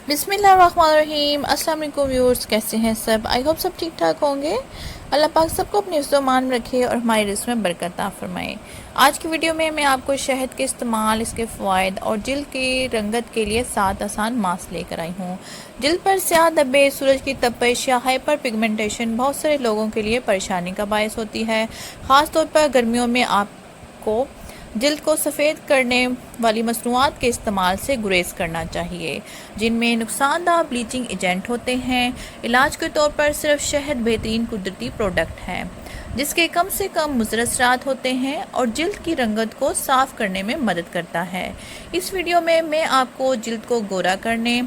बिस्मिल्लाहिर्रहमानिर्रहीम। अस्सलाम वालेकुम व्यूअर्स, कैसे हैं सब? आई होप सब ठीक ठाक होंगे। अल्लाह पाक सबको अपने हिफ्ज़-ओ-मान में रखे और हमारे रिज़्क़ में बरकत अता फरमाए। आज की वीडियो में मैं आपको शहद के इस्तेमाल, इसके फ़वाइद और जिल्द की रंगत के लिए 7 आसान मास्क लेकर आई हूँ। जिल्द पर स्याह धब्बे, सूरज की तपिश या हाइपर पिगमेंटेशन बहुत सारे लोगों के लिए परेशानी का बायस होती है। ख़ास तौर पर गर्मियों में आपको जिल्द को सफ़ेद करने वाली मसनूआत के इस्तेमाल से गुरेज करना चाहिए, जिनमें नुकसानदा ब्लीचिंग एजेंट होते हैं। इलाज के तौर पर सिर्फ शहद बेहतरीन कुदरती प्रोडक्ट है, जिसके कम से कम मुज़र असरात होते हैं और जिल्द की रंगत को साफ़ करने में मदद करता है। इस वीडियो में मैं आपको जिल्द को गोरा करने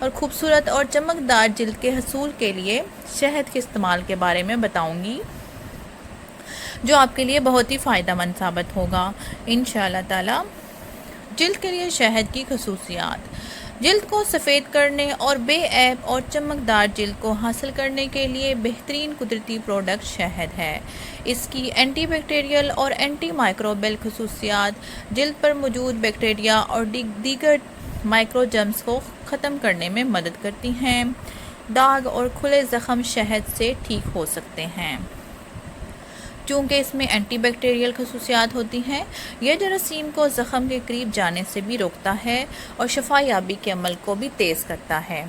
और खूबसूरत और चमकदार जिल्द के हसूल के लिए शहद के इस्तेमाल के बारे में बताऊँगी, जो आपके लिए बहुत ही फ़ायदेमंद साबित होगा इंशाअल्लाह ताला। जिल्द के लिए शहद की खसूसियात। जिल्द को सफ़ेद करने और बेऐब और चमकदार जिल्द को हासिल करने के लिए बेहतरीन कुदरती प्रोडक्ट शहद है। इसकी एंटी बैक्टीरियल और एंटी माइक्रोबियल खसूसियात जिल्द पर मौजूद बैक्टीरिया और दीगर माइक्रो जर्म्स को ख़त्म करने में मदद करती हैं। दाग और खुले ज़ख़म शहद से ठीक हो सकते हैं। चूँकि इसमें एंटी बैक्टीरियल खसूसियात होती हैं, यह जरासीम को ज़ख़म के करीब जाने से भी रोकता है और शफा याबी के अमल को भी तेज़ करता है।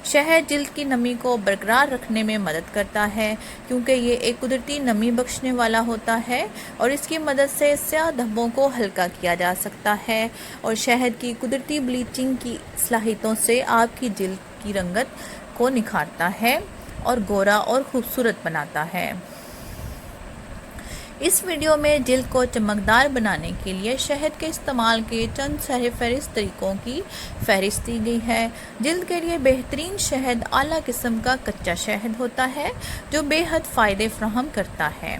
शहद जिल्द की नमी को बरकरार रखने में मदद करता है, क्योंकि ये एक कुदरती नमी बख्शने वाला होता है और इसकी मदद से स्याह धब्बों को हल्का किया जा सकता है और शहद की कुदरती ब्लीचिंग की सलाहियतों से आपकी जिल्द की रंगत को निखारता है और गोरा और खूबसूरत बनाता है। इस वीडियो में जिल्द को चमकदार बनाने के लिए शहद के इस्तेमाल के चंद सरफहरिस्त तरीक़ों की फहरिस्त दी गई है। जिल्द के लिए बेहतरीन शहद आला किस्म का कच्चा शहद होता है, जो बेहद फ़ायदे फ्राहम करता है।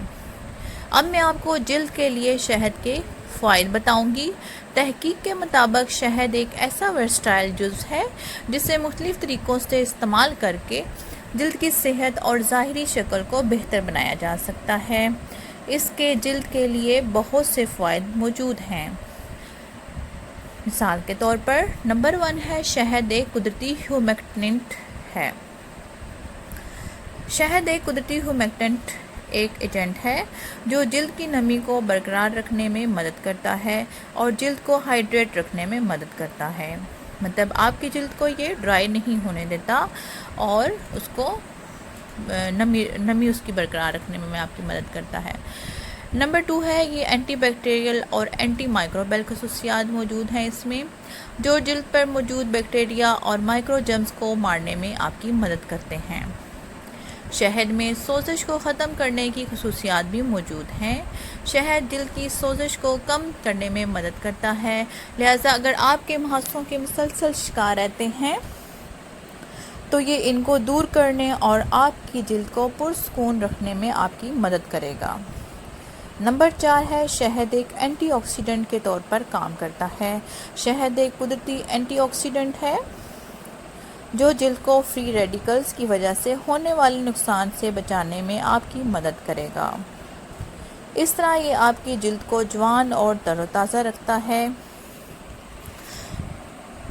अब मैं आपको जिल्द के लिए शहद के फ़ायदे बताऊंगी। तहकीक के मुताबिक शहद एक ऐसा वर्सटाइल जुज़ है जिसे मुख्तलिफ़ तरीक़ों से इस्तेमाल करके जिल्द की सेहत और ज़ाहिरी शक्ल को बेहतर बनाया जा सकता है। इसके जिल्द के लिए बहुत से फ़ायदे मौजूद हैं। मिसाल के तौर पर नंबर 1 है, शहद एक कुदरती ह्यूमेक्टेंट है। शहद एक कुदरती ह्यूमेक्टेंट एक एजेंट है जो जिल्द की नमी को बरकरार रखने में मदद करता है और जिल्द को हाइड्रेट रखने में मदद करता है। मतलब आपकी जिल्द को ये ड्राई नहीं होने देता और उसको नमी उसकी बरकरार रखने में आपकी मदद करता है। नंबर 2 है, ये एंटी बैक्टीरियल और एंटी माइक्रोबियल खसूसियात मौजूद हैं इसमें, जो जिल्द पर मौजूद बैक्टीरिया और माइक्रो जर्म्स को मारने में आपकी मदद करते हैं। शहद में सोजिश को ख़त्म करने की खसूसियात भी मौजूद हैं। शहद जिल्द की सोजिश को कम करने में मदद करता है, लिहाजा अगर आपके मुहासों के मुसलसल शिकार रहते हैं तो ये इनको दूर करने और आपकी जिल्द को पुरसुकून रखने में आपकी मदद करेगा। नंबर 4 है, शहद एक एंटीऑक्सीडेंट के तौर पर काम करता है। शहद एक कुदरती एंटीऑक्सीडेंट है जो जिल्द को फ्री रेडिकल्स की वजह से होने वाले नुकसान से बचाने में आपकी मदद करेगा। इस तरह ये आपकी जिल्द को जवान और तरोताज़ा रखता है।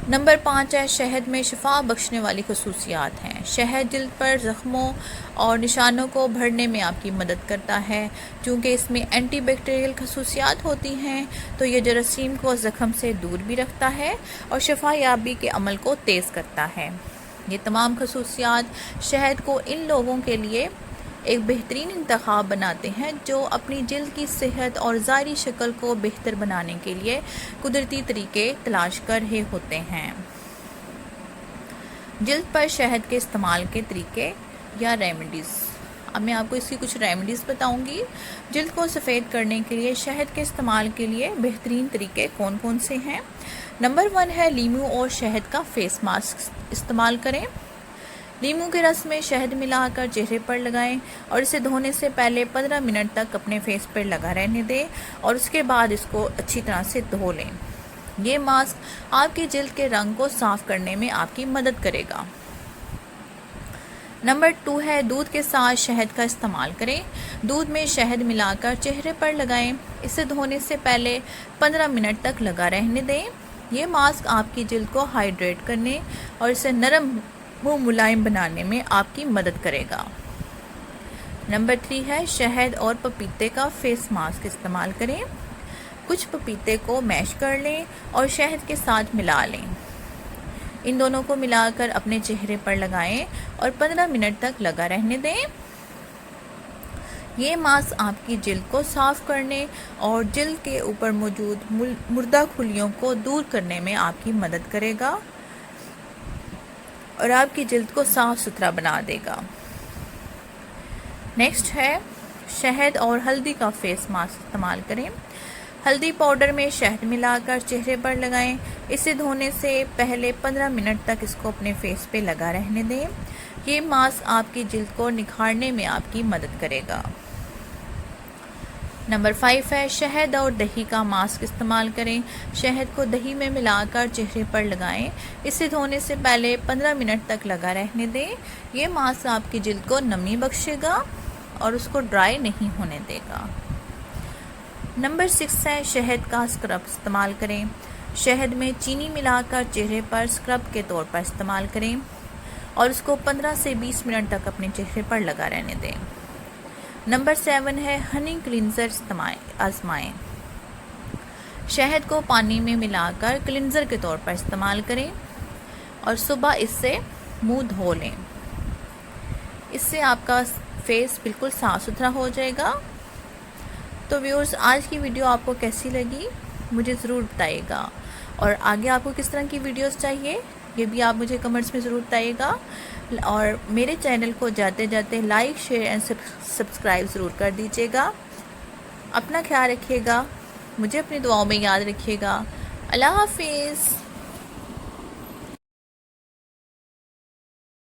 नंबर 5 है, शहद में शिफा बख्शने वाली खसूसियात हैं। शहद जिल्द पर ज़ख्मों और निशानों को भरने में आपकी मदद करता है। चूँकि इसमें एंटी बैक्टीरियल खसूसियात होती हैं, तो ये जरासीम को ज़ख्म से दूर भी रखता है और शफा याबी के अमल को तेज़ करता है। ये तमाम खसूसियात शहद को इन लोगों के लिए एक बेहतरीन इंतखाब बनाते हैं जो अपनी जिल्द की सेहत और ज़ाहिरी शक्ल को बेहतर बनाने के लिए कुदरती तरीके तलाश कर रहे होते हैं। जिल्द पर शहद के इस्तेमाल के तरीके या रेमेडीज़। अब मैं आपको इसकी कुछ रेमेडीज़ बताऊंगी। जिल्द को सफ़ेद करने के लिए शहद के इस्तेमाल के लिए बेहतरीन तरीके कौन कौन से हैं। नंबर 1 है, लीमू और शहद का फेस मास्क इस्तेमाल करें। लीमू के रस में शहद मिलाकर चेहरे पर लगाएं और इसे धोने से पहले 15 मिनट तक अपने फेस पर लगा रहने दें और उसके बाद इसको अच्छी तरह से धो लें। ये मास्क आपकी जिल्द के रंग को साफ़ करने में आपकी मदद करेगा। नंबर 2 है, दूध के साथ शहद का इस्तेमाल करें। दूध में शहद मिलाकर चेहरे पर लगाएं। इसे धोने से पहले 15 मिनट तक लगा रहने दें। یہ ماسک آپ کی جلد کو ہائیڈریٹ کرنے اور اسے نرم و ملائم بنانے میں آپ کی مدد کرے گا۔ نمبر 3 ہے شہد اور پپیتے کا فیس ماسک استعمال کریں۔ کچھ پپیتے کو میش کر لیں اور شہد کے ساتھ ملا لیں۔ ان دونوں کو ملا کر اپنے چہرے پر لگائیں اور 15 منٹ تک لگا رہنے دیں۔ یہ ماسک آپ کی جلد کو صاف کرنے اور جلد کے اوپر موجود مردہ خلیوں کو دور کرنے میں آپ کی مدد کرے گا اور آپ کی جلد کو صاف ستھرا بنا دے گا۔ نیکسٹ ہے شہد اور ہلدی کا فیس ماسک استعمال کریں۔ ہلدی پاؤڈر میں شہد ملا کر چہرے پر لگائیں۔ اسے دھونے سے پہلے 15 منٹ تک اس کو اپنے فیس پہ لگا رہنے دیں۔ یہ ماسک آپ کی جلد کو نکھارنے میں آپ کی مدد کرے گا۔ نمبر 5 ہے شہد اور دہی کا ماسک استعمال کریں۔ شہد کو دہی میں ملا کر چہرے پر لگائیں۔ اسے دھونے سے پہلے 15 منٹ تک لگا رہنے دیں۔ یہ ماسک آپ کی جلد کو نمی بخشے گا اور اس کو ڈرائی نہیں ہونے دے گا۔ نمبر 6 ہے شہد کا اسکرب استعمال کریں۔ شہد میں چینی ملا کر چہرے پر اسکرب کے طور پر استعمال کریں اور اس کو 15 سے 20 منٹ تک اپنے چہرے پر لگا رہنے دیں۔ نمبر 7 ہے ہنی کلینزر آزمائیں۔ شہد کو پانی میں ملا کر کلینزر کے طور پر استعمال کریں اور صبح اس سے منہ دھو لیں۔ اس سے آپ کا فیس بالکل صاف ستھرا ہو جائے گا۔ تو ویورز آج کی ویڈیو آپ کو کیسی لگی مجھے ضرور بتائیے گا، اور آگے آپ کو کس طرح کی ویڈیوز چاہیے یہ بھی آپ مجھے کمنٹس میں ضرور بتائیے گا، اور میرے چینل کو جاتے جاتے لائک شیئر اینڈ سبسکرائب ضرور کر دیجیے گا۔ اپنا خیال رکھیے گا، مجھے اپنی دعاؤں میں یاد رکھیے گا۔ اللہ حافظ۔